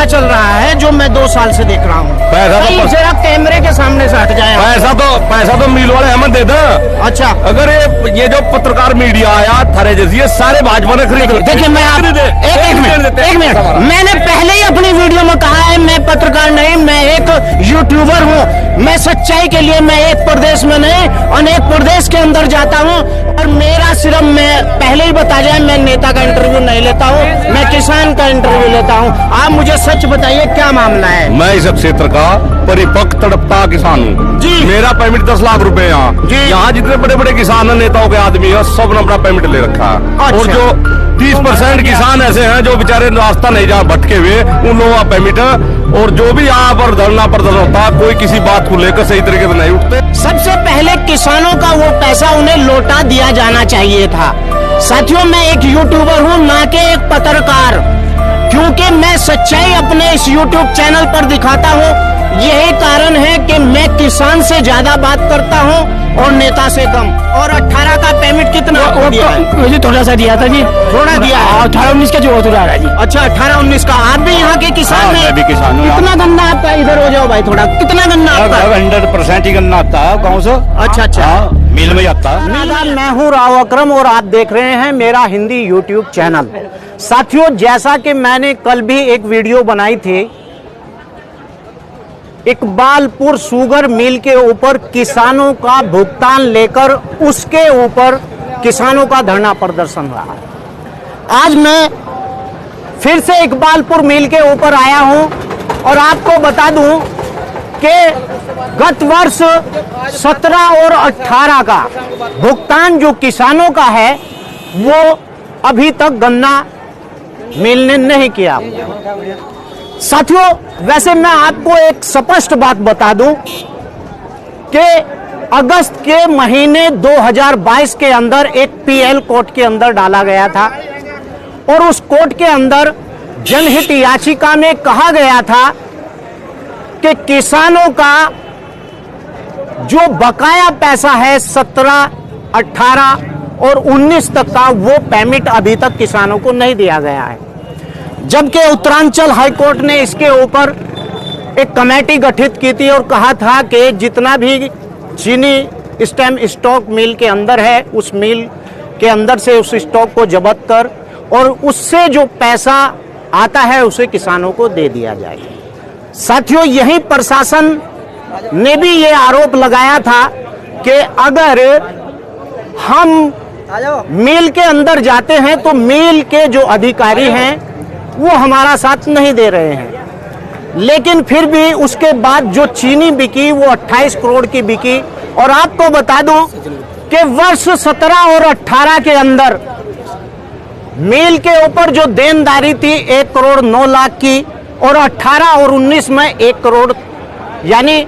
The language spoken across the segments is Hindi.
पता चल रहा है जो मैं 2 साल से देख रहा हूँ। पैसा जरा कैमरे के सामने से हट जाए। पैसा तो मिल वाले हमें दे दें। अच्छा, अगर ये जो पत्रकार मीडिया आया थारे जैसी ये सारे भाजपा ने खरीद। देखिए मैं एक मिनट मैंने पहले ही अपनी वीडियो में कहा है, मैं पत्रकार नहीं, मैं एक यूट्यूबर हूँ। मैं सच्चाई के लिए मैं एक प्रदेश में नहीं अनेक प्रदेश के अंदर जाता हूँ और मेरा सिर्फ, मैं पहले ही बता जाए, मैं नेता का इंटरव्यू नहीं लेता हूँ, मैं किसान का इंटरव्यू लेता हूँ। आप मुझे सच बताइए क्या मामला है। मैं इस क्षेत्र का परिपक्व तड़पता किसान हूँ जी। मेरा पेमेंट 10 लाख रुपए यहाँ जितने बड़े बड़े किसान नेताओं के आदमी है सब ने अपना पेमेंट ले रखा है। अच्छा। और जो 30% किसान ऐसे हैं जो बेचारे रास्ता नहीं जा भटके हुए, उन लोगों का पेमेंट है। और जो भी यहाँ पर धरना प्रदर्शन होता है कोई किसी बात को लेकर सही तरीके से नहीं उठते। सबसे पहले किसानों का वो पैसा उन्हें लौटा दिया जाना चाहिए था। साथियों, मैं एक यूट्यूबर हूँ, ना कि एक पत्रकार, क्योंकि मैं सच्चाई अपने इस यूट्यूब चैनल पर दिखाता हूँ। यही कारण है कि मैं किसान से ज्यादा बात करता हूँ और नेता से कम। और 18 का पेमेंट कितना दिया है? मुझे थोड़ा सा दिया था जी, थोड़ा दिया है। 18-19 का जो हो रहा है जी। अच्छा, 18-19 का। आप भी यहाँ के किसान हैं? मैं भी किसान हूँ। कितना गन्ना आपका? इधर हो जाओ भाई थोड़ा। कितना गन्ना आपका? 100% ही गन्ना आता है गाँव से। अच्छा अच्छा, मिल में आता है। मैं हूँ राव अकरम और आप देख रहे हैं मेरा हिंदी यूट्यूब चैनल। साथियों, जैसा कि मैंने कल भी एक वीडियो बनाई थी, इकबालपुर शुगर मिल के ऊपर किसानों का भुगतान लेकर उसके ऊपर किसानों का धरना प्रदर्शन रहा। आज मैं फिर से इकबालपुर मिल के ऊपर आया हूं और आपको बता दूं कि गत वर्ष 17 और 18 का भुगतान जो किसानों का है वो अभी तक गन्ना मिल ने नहीं किया। साथियों, वैसे मैं आपको एक स्पष्ट बात बता दूं कि अगस्त के महीने 2022 के अंदर एक पीएल कोर्ट के अंदर डाला गया था और उस कोर्ट के अंदर जनहित याचिका में कहा गया था कि किसानों का जो बकाया पैसा है 17, 18 और 19 तक का, वो पेमेंट अभी तक किसानों को नहीं दिया गया है। जबकि उत्तरांचल हाईकोर्ट ने इसके ऊपर एक कमेटी गठित की थी और कहा था कि जितना भी चीनी स्टैम्प स्टॉक मिल के अंदर है, उस मिल के अंदर से उस स्टॉक को जब्त कर और उससे जो पैसा आता है उसे किसानों को दे दिया जाए। साथियों, यही प्रशासन ने भी ये आरोप लगाया था कि अगर हम मिल के अंदर जाते हैं तो मिल के जो अधिकारी हैं वो हमारा साथ नहीं दे रहे हैं। लेकिन फिर भी उसके बाद जो चीनी बिकी वो 28 करोड़ की बिकी। और आपको बता दूं कि वर्ष 17 और 18 के अंदर मिल के ऊपर जो देनदारी थी 1 करोड़ 9 लाख की और 18 और 19 में 1 करोड़ यानी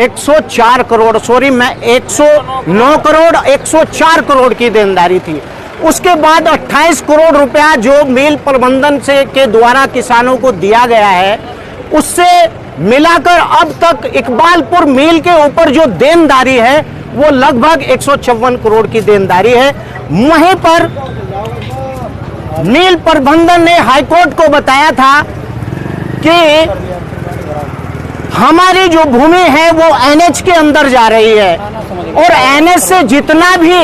104 करोड़, सॉरी मैं 109 करोड़ 104 करोड़ की देनदारी थी। उसके बाद 28 करोड़ रुपया जो मिल प्रबंधन से के द्वारा किसानों को दिया गया है, उससे मिलाकर अब तक इकबालपुर मिल के ऊपर जो देनदारी है वो लगभग 154 करोड़ की देनदारी है। वहीं पर मिल प्रबंधन ने हाईकोर्ट को बताया था कि हमारी जो भूमि है वो एनएच के अंदर जा रही है और एनएच से जितना भी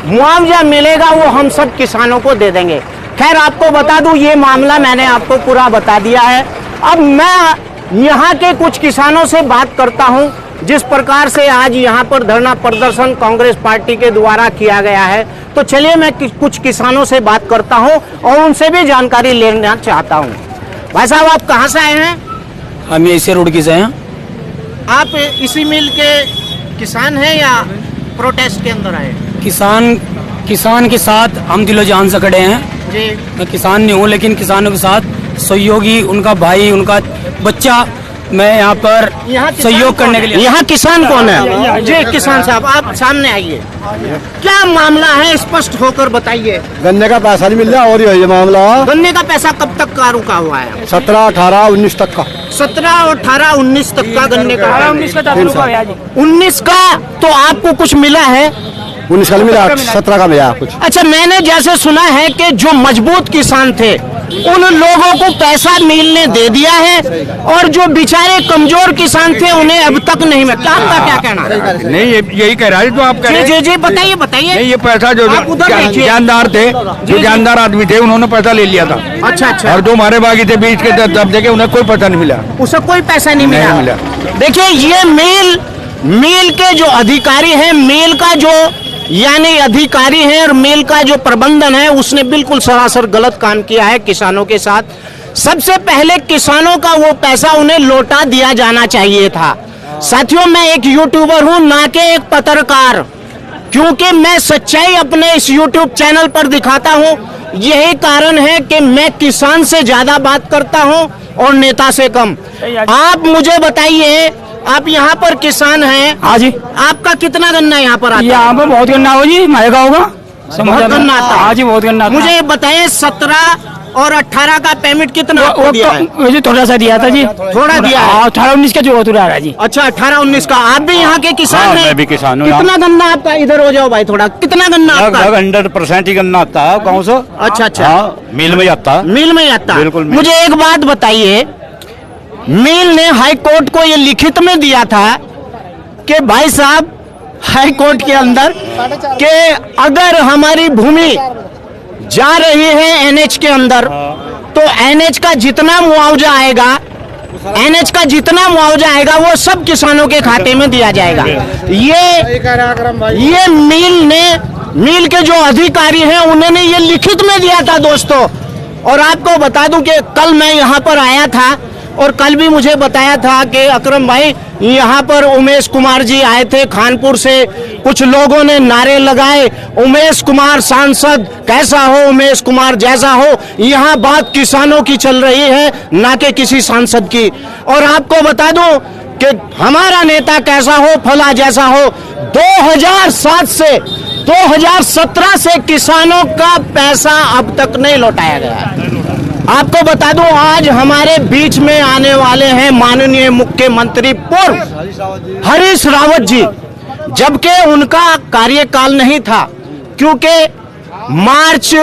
मुआवजा मिलेगा वो हम सब किसानों को दे देंगे। खैर, आपको बता दूं ये मामला मैंने आपको पूरा बता दिया है। अब मैं यहाँ के कुछ किसानों से बात करता हूँ। जिस प्रकार से आज यहाँ पर धरना प्रदर्शन कांग्रेस पार्टी के द्वारा किया गया है, तो चलिए मैं कुछ किसानों से बात करता हूँ और उनसे भी जानकारी लेना चाहता हूँ। भाई साहब, आप कहाँ से आए हैं? हम इसे रुड़की से हैं। आप इसी मिल के किसान हैं या प्रोटेस्ट के अंदर आए? किसान के साथ हम दिलो जान से खड़े हैं जी। मैं किसान नहीं हूँ, लेकिन किसानों के साथ सहयोगी, उनका भाई, उनका बच्चा, मैं यहाँ पर सहयोग करने के लिए। यहाँ किसान कौन है? जी, किसान साहब आप सामने आइए। क्या मामला है, स्पष्ट होकर बताइए। गन्ने का पैसा नहीं मिल रहा और ये मामला। गन्ने का पैसा कब तक का रुका हुआ है? 17, 18, 19 तक का। 17, 18, 19 तक का गन्ने का। 19 का तो आपको कुछ मिला है? 19 का मिला, 17 का मिला कुछ। अच्छा, मैंने जैसे सुना है कि जो मजबूत किसान थे उन लोगों को पैसा मिल ने दे दिया है और जो बेचारे कमजोर किसान थे उन्हें अब तक नहीं मिला। आपका क्या कहना है? नहीं यही कह रहा है जो आप कह रहे जी हैं। जी जी बताइए बताइए। नहीं, ये पैसा जो आप उधर बैठिए। जानदार थे, जो जानदार आदमी थे, उन्होंने पैसा ले लिया था। अच्छा अच्छा। और जो हमारे बागी थे बीच के तब देखे उन्हें कोई पैसा नहीं मिला। उसे कोई पैसा नहीं नहीं मिला। मिला। देखिए ये मिल के जो अधिकारी हैं, मिल का जो यानी अधिकारी हैं और मिल का जो प्रबंधन है उसने बिल्कुल सरासर गलत काम किया है किसानों के साथ। सबसे पहले किसानों का वो पैसा उन्हें लौटा दिया जाना चाहिए था। साथियों मैं एक यूट्यूबर हूं ना कि एक पत्रकार, क्योंकि मैं सच्चाई अपने इस यूट्यूब चैनल पर दिखाता हूं। यही कारण है कि मैं किसान से ज्यादा बात करता हूं और नेता से कम। आप मुझे बताइए, आप यहाँ पर किसान हैं। हाँ जी। आपका कितना गन्ना यहाँ पर आता है? यहाँ पर बहुत गन्ना हो जी, महंगा होगा। बहुत गन्ना आता है। हाँ जी, बहुत गन्ना आता है। मुझे बताइए 17 और 18 का पेमेंट कितना आपको दिया है? मुझे थोड़ा सा दिया था जी, थोड़ा दिया है। 18-19 का जो होता रहा जी। अच्छा 18-19 का। आप भी यहाँ के किसान हाँ, हैं? मैं भी किसान हूँ। कितना गन्ना आपका? इधर हो जाओ भाई थोड़ा। कितना गन्ना आपका? 100% ही गन्ना आता है गाँव से। अच्छा अच्छा। हाँ, मिल में आता है। मिल में आता है। बिल्कुल मिल। मुझे एक बात बताइए, मिल ने हाई कोर्ट को ये लिखित में दिया था कि भाई साहब हाई कोर्ट के अंदर कि अगर हमारी भूमि जा रही है एनएच के अंदर तो एनएच का जितना मुआवजा आएगा, एनएच का जितना मुआवजा आएगा वो सब किसानों के खाते में दिया जाएगा। ये मिल के जो अधिकारी हैं उन्होंने ये लिखित में दिया था दोस्तों। और आपको बता दूं कि कल मैं यहाँ पर आया था और कल भी मुझे बताया था कि अकरम भाई यहाँ पर उमेश कुमार जी आए थे खानपुर से। कुछ लोगों ने नारे लगाए, उमेश कुमार सांसद कैसा हो, उमेश कुमार जैसा हो। यहाँ बात किसानों की चल रही है ना कि किसी सांसद की। और आपको बता दूं कि हमारा नेता कैसा हो, फला जैसा हो। 2007 से 2017 से किसानों का पैसा अब तक नहीं लौटाया गया है। आपको बता दूं आज हमारे बीच में आने वाले हैं माननीय मुख्यमंत्री पूर्व हरीश रावत जी, जबकि उनका कार्यकाल नहीं था, क्योंकि मार्च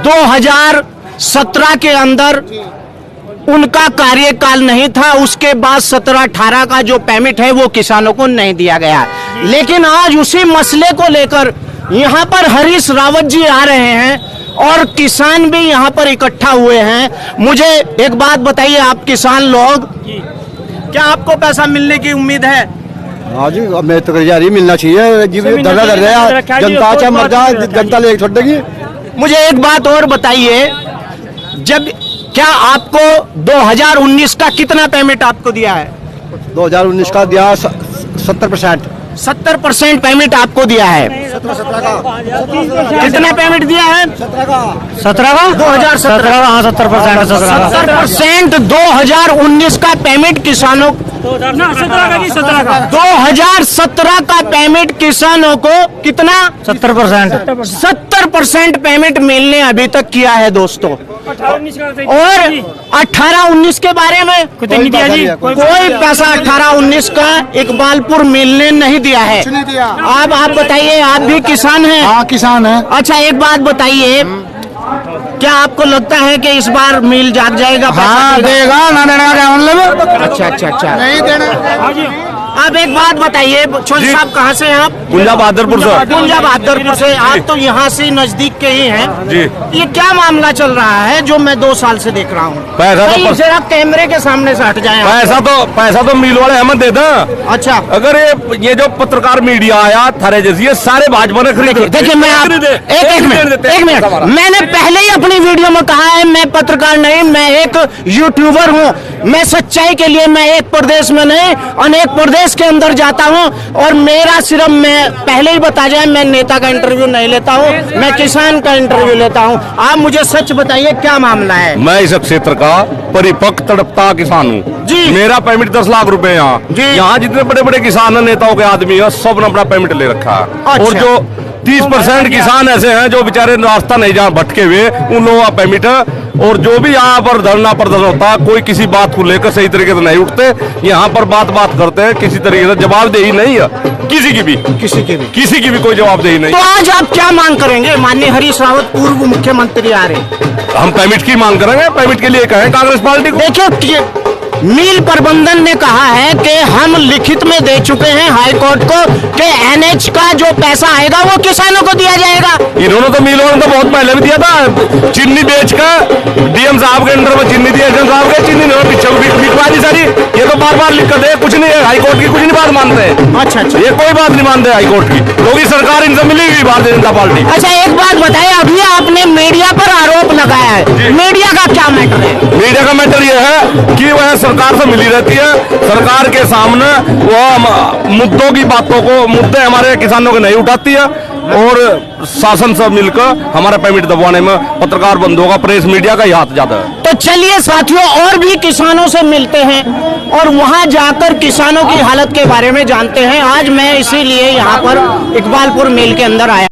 2017 के अंदर उनका कार्यकाल नहीं था। उसके बाद 17-18 का जो पेमेंट है वो किसानों को नहीं दिया गया। लेकिन आज उसी मसले को लेकर यहाँ पर हरीश रावत जी आ रहे हैं और किसान भी यहाँ पर इकट्ठा हुए हैं। मुझे एक बात बताइए, आप किसान लोग, क्या आपको पैसा मिलने की उम्मीद है? हाँ जी, अब मैं तो जारी मिलना चाहिए। धरना कर रहे हैं, जनता चाहे मर जाए, जनता ले छोड़ देगी। मुझे एक बात और बताइए, जब क्या आपको 2019 का कितना पेमेंट आपको दिया है? 2019 का दिया 70%। 70% पेमेंट आपको दिया है। कितना पेमेंट दिया है? 17 का 2017। हाँ 70%। 70% 2019 का पेमेंट किसानों 2017 का पेमेंट किसानों को कितना? 70%। 70% पेमेंट मिल ने अभी तक किया है दोस्तों। और 18-19 के बारे में कुछ नहीं दिया जी, कोई पैसा 18-19 का इकबालपुर मिल ने नहीं दिया है। अब आप बताइए, आप भी किसान हैं? हाँ किसान है। अच्छा एक बात बताइए, क्या आपको लगता है कि इस बार मिल जाग जाएगा? हाँ देगा, ना देने का क्या मतलब? अच्छा अच्छा अच्छा, नहीं देना। अब एक बात बताइए, छोटे साहब कहाँ से हैं आप? कुंजा बहादुरपुर से। कुंजा बहादुरपुर से। आप तो यहाँ से नजदीक के ही हैं जी। ये क्या मामला चल रहा है जो मैं 2 साल से देख रहा हूँ? पैसा तो जरा कैमरे के सामने से हट जाएं आप। पैसा तो मिल वाले हमें दे दें। अच्छा अगर ये जो पत्रकार मीडिया आया थारे जैसी, ये सारे भाजपा ने खरीद। देखिए मैं आप एक मिनट मैंने पहले ही अपनी वीडियो में कहा है, मैं पत्रकार नहीं, मैं एक यूट्यूबर हूँ। मैं सच्चाई के लिए मैं एक प्रदेश में नहीं अनेक प्रदेश के अंदर जाता हूँ। और मेरा सिर्फ, मैं पहले ही बता जाए, मैं नेता का इंटरव्यू नहीं लेता हूँ, मैं किसान का इंटरव्यू लेता हूँ। आप मुझे सच बताइए क्या मामला है? मैं इस क्षेत्र का परिपक्व तड़पता किसान हूँ जी। मेरा पेमेंट 10 लाख रुपए यहाँ। जी। यहाँ जितने बड़े बड़े किसान नेताओं के आदमी है सब ने अपना पेमेंट ले रखा है। अच्छा। और जो 30% किसान ऐसे हैं जो बेचारे रास्ता नहीं जहाँ भटके हुए, उन लोगों का पेमेंट। और जो भी यहाँ पर धरना प्रदर्शन होता है, कोई किसी बात को लेकर सही तरीके से नहीं उठते, यहाँ पर बात करते हैं, किसी तरीके से जवाबदेही नहीं है किसी की भी कोई जवाबदेही नहीं। तो आज आप क्या मांग करेंगे? माननीय हरीश रावत पूर्व मुख्यमंत्री आ रहे, हम पेमेंट की मांग करेंगे, पेमेंट के लिए कहें कांग्रेस पार्टी को। देखिए मिल प्रबंधन ने कहा है कि हम लिखित में दे चुके हैं हाई कोर्ट को कि एनएच का जो पैसा आएगा वो किसानों को दिया जाएगा। इन्होंने तो मिल वालों ने तो बहुत पहले भी दिया था, चीनी बेच कर डीएम साहब के अंडर में चीनी दिया, एसएम साहब के चीनी पीछे बिकवा दी सारी। ये तो बार लिख कर दे, कुछ नहीं है, हाई कोर्ट की कुछ नहीं बात मानते हैं। अच्छा, ये कोई बात नहीं मानते हाई कोर्ट की, क्योंकि सरकार इनसे मिली हुई भारतीय जनता पार्टी। अच्छा एक बात बताइए, अभी आपने मीडिया पर आरोप लगाया है, मीडिया का क्या मैटर है? मीडिया का मैटर यह है कि वह सरकार से मिली रहती है, सरकार के सामने वह मुद्दों की बातों को, मुद्दे हमारे किसानों के नहीं उठाती है, और शासन से मिलकर हमारा पेमेंट दबाने में पत्रकार बंधुओं का, प्रेस मीडिया का ही हाथ ज्यादा है। तो चलिए साथियों, और भी किसानों से मिलते हैं और वहां जाकर किसानों की हालत के बारे में जानते हैं। आज मैं इसीलिए यहाँ पर इकबालपुर मिल के अंदर आया।